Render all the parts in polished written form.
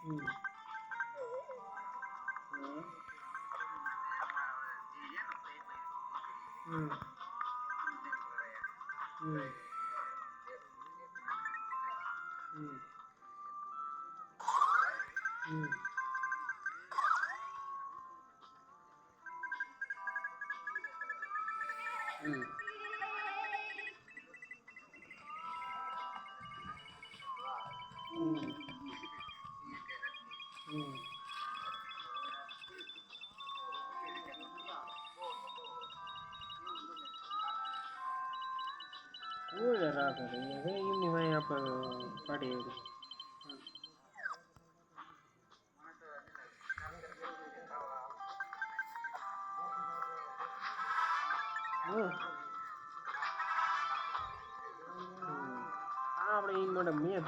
હમ હમ હમ હમ હમ હમ હમ કોઈ રાખે એમની વાય આપણે પાડી હમ આપણે એ મેડમ મેં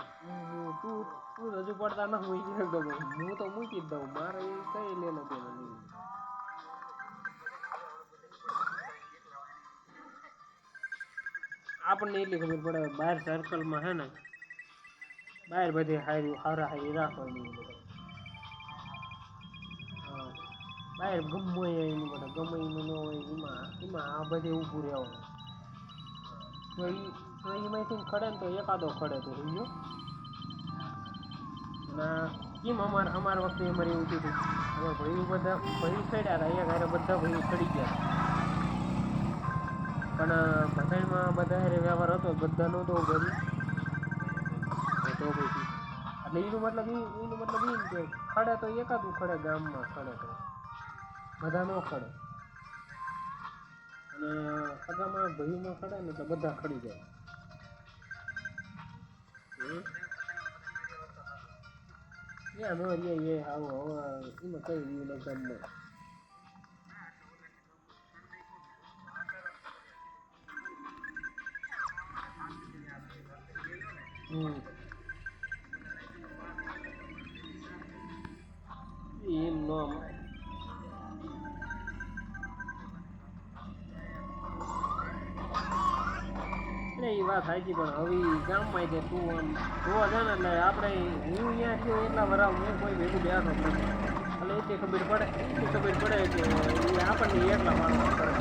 તું તું હજુ પડતા ના મૂકી દઉં હું તો મૂકી જ દઉં મારે એ કઈ લેલો પેલો નહીં આપણને એટલી ખબર પડે બહાર સર્કલમાં હે ને બહાર બધી હારી હારા હારી રાખવાની હા બહાર ગમે એની બધે ગમે એનું ન હોય એમાં આ બધે ઊભું રહેવાનું તો એમાંથી ખડે ને તો એકાદો ખડે તો સમજો અને કેમ અમાર વખતે અમારે એવું થયું હતું અમારા ભાઈ બધા ભાઈ ચડ્યા હતા અહીંયા ઘરે બધા ભાઈ ચડી ગયા પણ ભસાઈમાં બધા વ્યવહાર હતો બધા નહોતો ઘરી તો પછી એટલે એનું મતલબ એમ કે ખડે તો એકાદું ખડે ગામમાં ખડે તો બધા ન ખડે અને સગામાં ભાઈમાં ખડે ને તો બધા ખડી જાય યા નો રે આવો હવે એમાં કઈ રહ્યું ગામમાં હમ એમ નો એટલે એ વાત સાચી પણ હવે ગામમાં છે તું આમ જોવા જાય ને એટલે આપણે હું અહીંયા થયો એટલા વરાવ હું કોઈ ભેગું બેઠો નથી એટલે એટલી ખબર પડે કે એ આપણને એકલા માણસ કરે